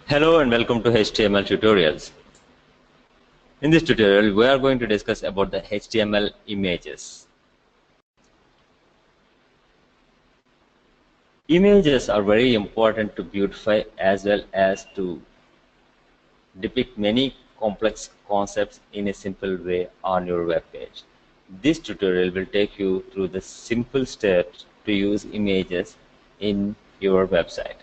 Hello and welcome to HTML tutorials. In this tutorial, we are going to discuss about the HTML images. Images are very important to beautify as well as to depict many complex concepts in a simple way on your web page. This tutorial will take you through the simple steps to use images in your website.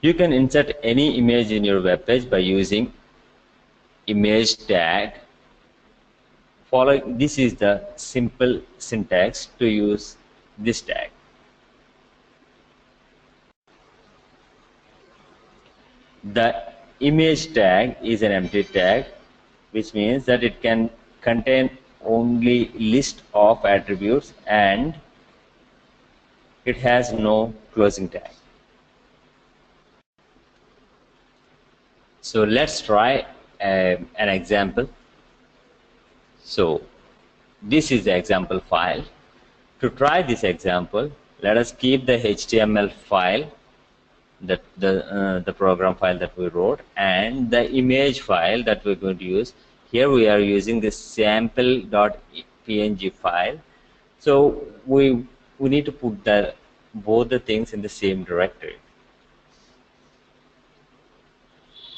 You can insert any image in your web page by using image tag. This is the simple syntax to use this tag. The image tag is an empty tag, which means that it can contain only list of attributes and it has no closing tag. So let's try an example. So this is the example file. To try this example, let us keep the HTML file, the program file that we wrote, and the image file that we're going to use. Here we are using the sample.png file. So we need to put both the things in the same directory.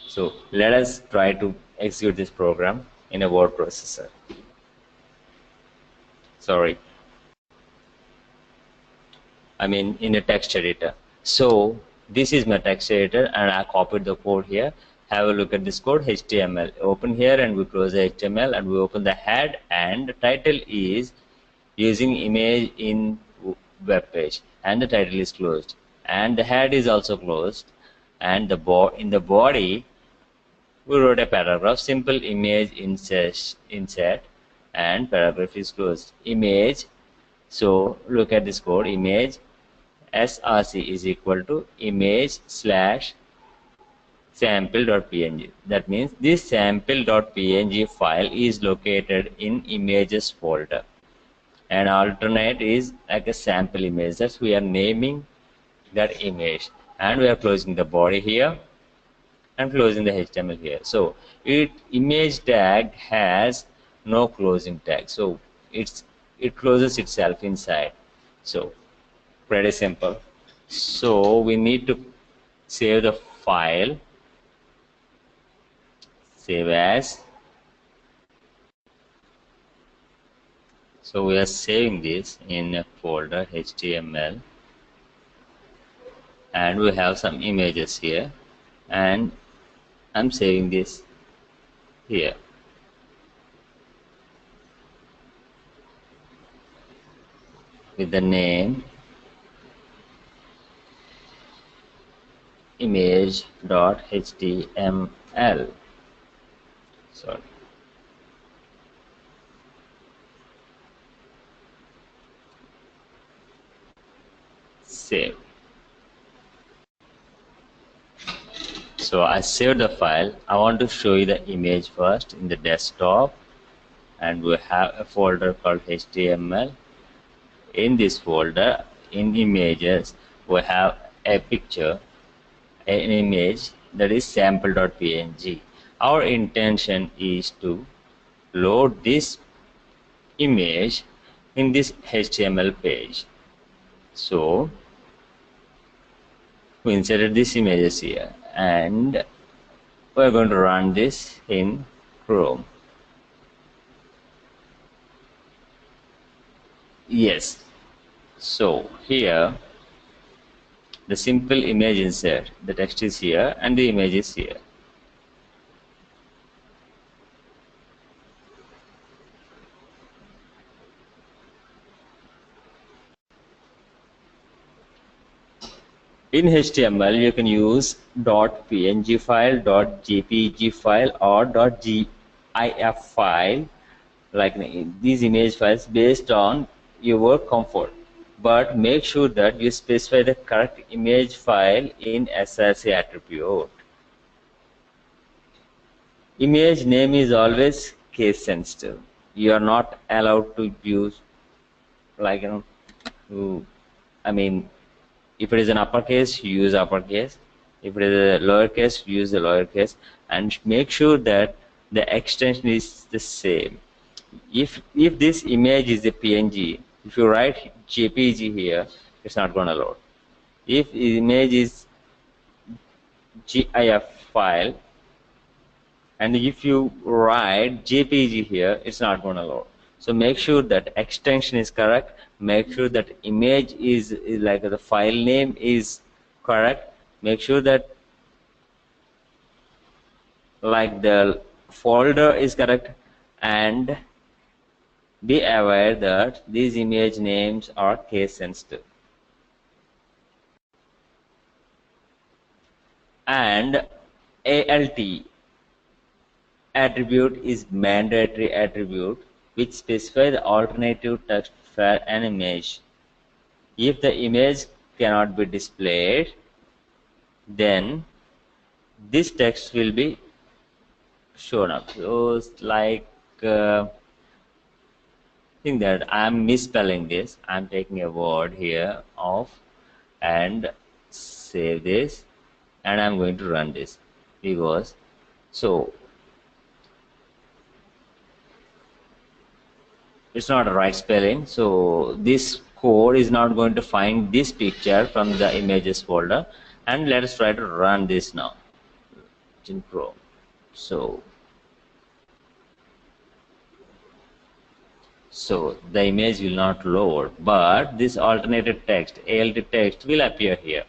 So let us try to execute this program in a word processor. Sorry, I mean in a text editor. So this is my text editor and I copied the code here. Have a look at this code, HTML. Open here and we close the HTML and we open the head, and the title is using image in web page, and the title is closed and the head is also closed, and in the body we wrote a paragraph, simple image insert, and paragraph is closed. Image, so look at this code, image src is equal to image slash sample.png. That means this sample.png file is located in images folder, and alternate is like a sample image. That's we are naming that image, and we are closing the body here and closing the HTML here. So image tag has no closing tag, so it closes itself inside. So pretty simple. So we need to save the file, save as. So we are saving this in a folder HTML, and we have some images here, and I'm saving this here. With the name image.html. Sorry. Save. So I saved the file. I want to show you the image first in the desktop, and we have a folder called HTML. In this folder, in images, we have a picture, an image that is sample.png. Our intention is to load this image in this HTML page. So we inserted these images here, and we're going to run this in Chrome. Yes, so here the simple image insert, the text is here and the image is here. In HTML, you can use .png file, .jpg file, or .gif file, like these image files, based on your comfort. But make sure that you specify the correct image file in src attribute. image name is always case sensitive. You are not allowed to use, like, I mean, if it is an uppercase, use uppercase. If it is a lowercase, use the lowercase, and make sure that the extension is the same. If this image is a PNG, if you write JPG here, it's not going to load. If image is GIF file, and if you write JPG here, it's not going to load. So make sure that extension is correct. Make sure that image is like the file name is correct. Make sure that like the folder is correct, and be aware that these image names are case sensitive. And ALT attribute is mandatory attribute which specifies the alternative text for an image. If the image cannot be displayed, then this text will be shown up. So like think that I'm misspelling this. I'm taking a word here off and save this, and I'm going to run this because so it's not a right spelling. So this code is not going to find this picture from the images folder. And let us try to run this now in Chrome. So the image will not load, but this alternative text, ALT text, will appear here.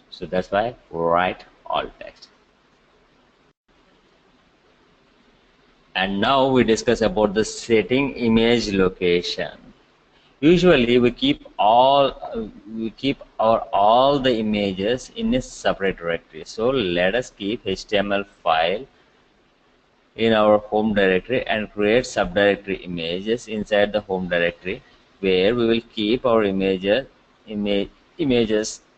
So that's why write alt text. And now we discuss about the setting image location. Usually we keep all the images in a separate directory. So let us keep HTML file in our home directory and create subdirectory images inside the home directory, where we will keep our images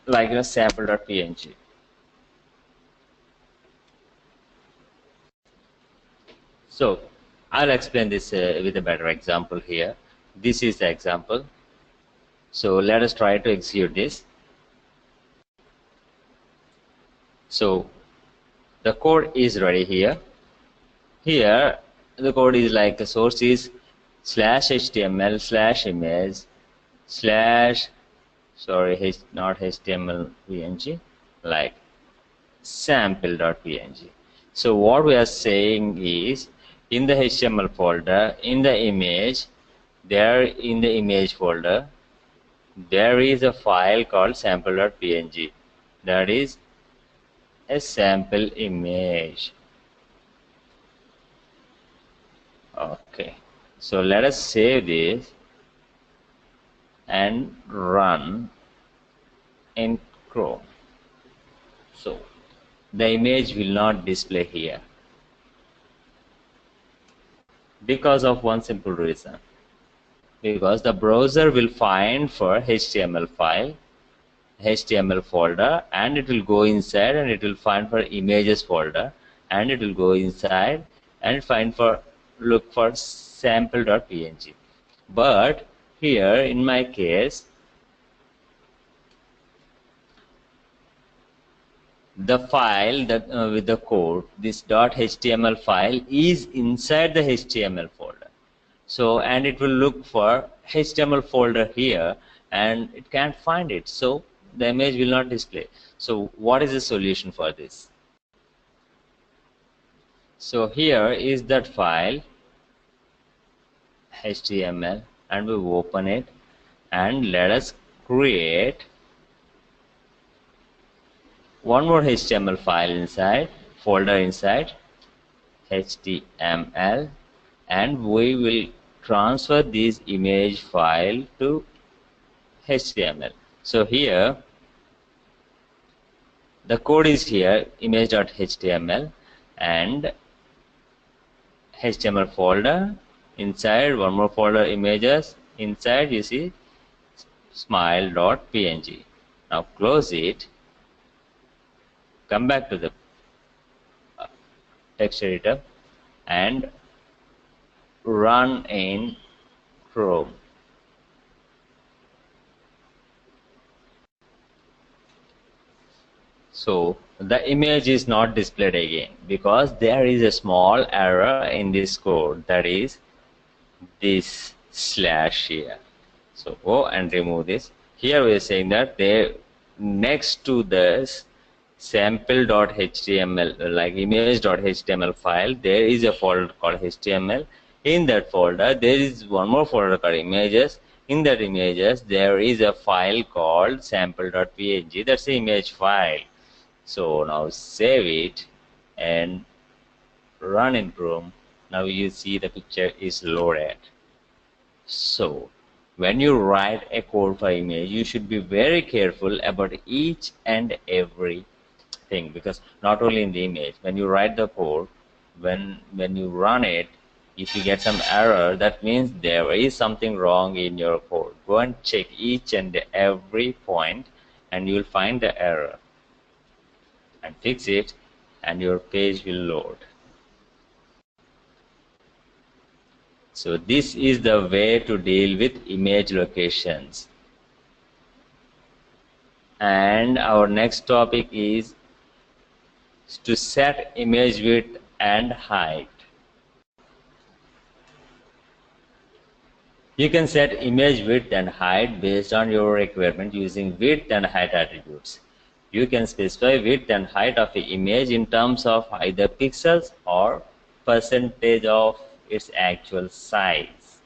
like sample.png. So I'll explain this with a better example here. This is the example. So let us try to execute this. So the code is ready here. Here the code is like the source is /html/image/ not HTML png, like sample.png. So what we are saying is, in the HTML folder, in the image folder, there is a file called sample.png. That is a sample image. Okay, so let us save this and run in Chrome. So the image will not display here because of one simple reason. Because the browser will find for HTML folder, and it will go inside and it will find for images folder, and it will go inside and look for sample.png. But here in my case, the file that with the code, this .html file is inside the HTML folder. So, and it will look for HTML folder here, and it can't find it. So the image will not display. So what is the solution for this? So here is that file HTML, and we open it, and let us create one more HTML file inside, folder inside HTML, and we will transfer this image file to HTML. So here the code is here, image.html, and HTML folder, inside one more folder, images, inside you see smile.png. Now close it, come back to the text editor and run in Chrome. So the image is not displayed again because there is a small error in this code, that is this slash here. So go and remove this. Here we are saying that there next to this sample.html like image.html file there is a folder called html. In that folder there is one more folder called images. In that images there is a file called sample.png. That's the image file. So now save it and run in Chrome. Now you see the picture is loaded. So when you write a code for image, you should be very careful about each and every thing, because not only in the image, when you write the code, when you run it, if you get some error, that means there is something wrong in your code. Go and check each and every point and you will find the error and fix it and your page will load. So this is the way to deal with image locations. And our next topic is to set image width and height. You can set image width and height based on your requirement using width and height attributes. You can specify width and height of the image in terms of either pixels or percentage of its actual size.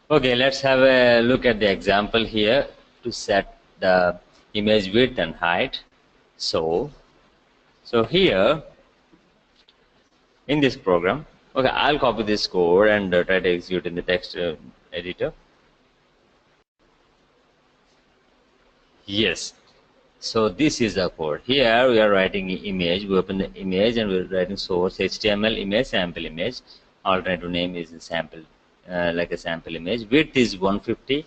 Okay, let's have a look at the example here to set the image width and height. So here in this program, okay, I'll copy this code and try to execute in the text editor. Yes. So this is the code. Here we are writing image. We open the image and we're writing source HTML image sample image. Alternative name is sample, like a sample image. Width is 150,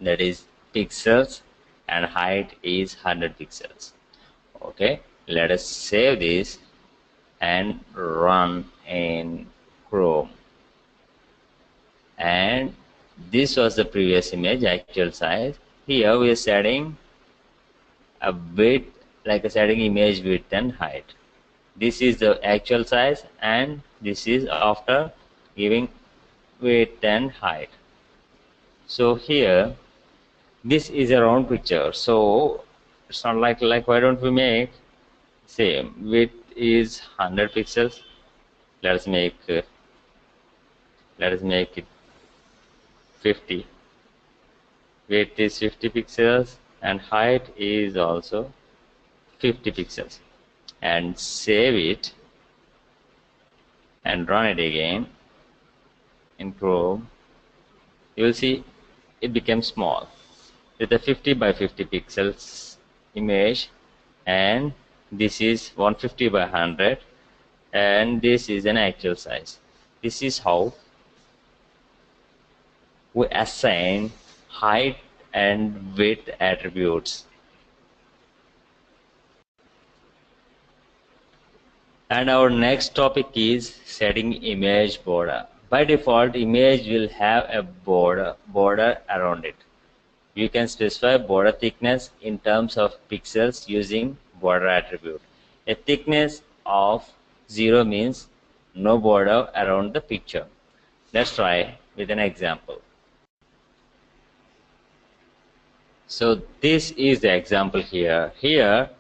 that is pixels, and height is 100 pixels. Okay, let us save this and run in Chrome. And this was the previous image, actual size. Here we are setting a width, like a setting image width and height. This is the actual size and this is after giving width and height. So here this is a round picture, so it's not like why don't we make same width is 100 pixels. Let us make it 50. Width is 50 pixels and height is also 50 pixels, and save it and run it again in Chrome. You will see it became small with a 50 by 50 pixels image, and this is 150 by 100, and this is an actual size. This is how we assign height and width attributes. And our next topic is setting image border. By default, image will have a border around it. You can specify border thickness in terms of pixels using border attribute. A thickness of 0 means no border around the picture. Let's try with an example. So this is the example here. Here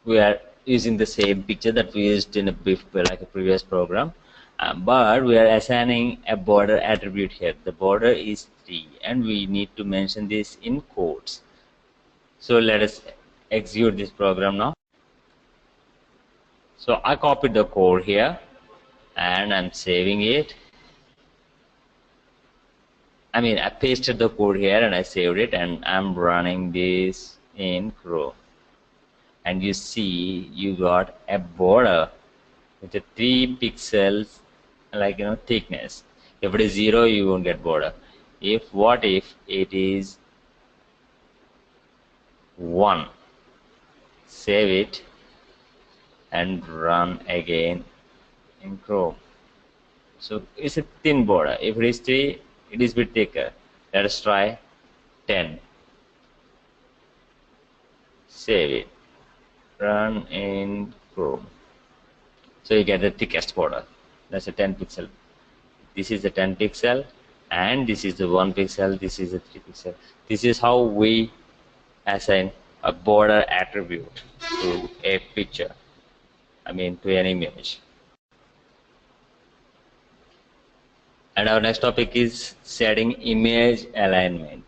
we are using the same picture that we used in a previous program, but we are assigning a border attribute here. The border is 3 and we need to mention this in quotes. So let us execute this program now. So I copied the code here and I'm saving it. I pasted the code here and I saved it, and I'm running this in Chrome. And you see you got a border with a 3 pixels thickness. If it is 0, you won't get border. What if it is 1? save it, and run again in Chrome. So it's a thin border. If it is 3, it is a bit thicker. Let us try 10. Save it. Run in Chrome. So you get the thickest border. That's a 10 pixel. This is the 10 pixel, and this is the 1 pixel. This is the 3 pixel. This is how we assign a border attribute to a picture. I mean, to an image. And our next topic is setting image alignment.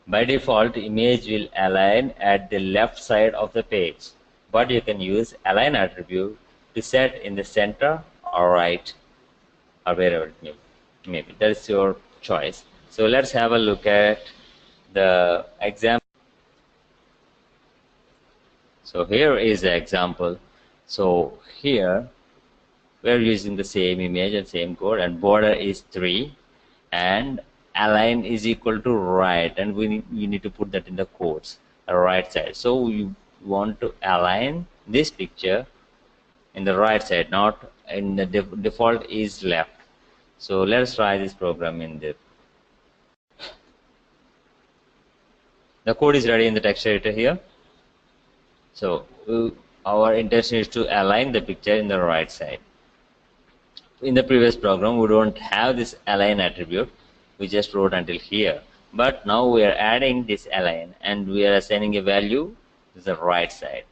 By default, image will align at the left side of the page, but you can use align attribute to set in the center or right or wherever it may be. That is your choice. So let's have a look at the example. So here is the example. So here we're using the same image and same code, and border is 3 and align is equal to right, and you need to put that in the quotes, the right side. So you want to align this picture in the right side, not in the default is left. So let's try this program in the code is ready in the text editor here. So our intention is to align the picture in the right side. In the previous program, we don't have this align attribute. We just wrote until here. But now we are adding this align, and we are assigning a value to the right side.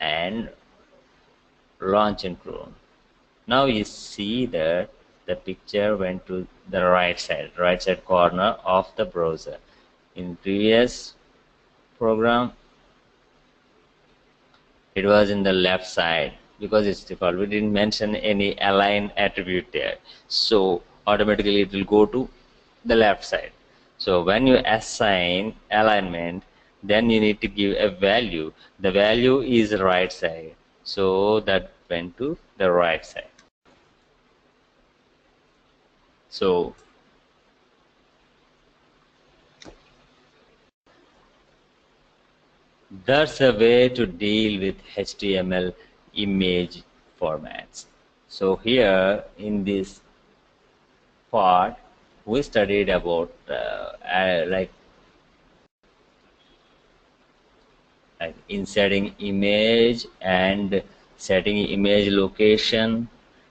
And launch in Chrome. Now you see that the picture went to the right side corner of the browser. In previous program, it was in the left side because it's default. We didn't mention any align attribute there, so automatically it will go to the left side. So when you assign alignment, then you need to give a value. The value is right side, so that went to the right side. So that's a way to deal with HTML image formats. So here in this part, we studied about like inserting image and setting image location,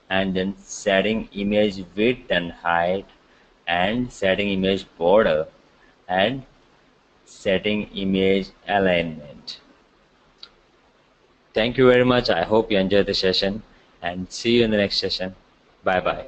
and then setting image width and height, and setting image border, and setting image alignment. Thank you very much. I hope you enjoyed the session, and see you in the next session. Bye bye.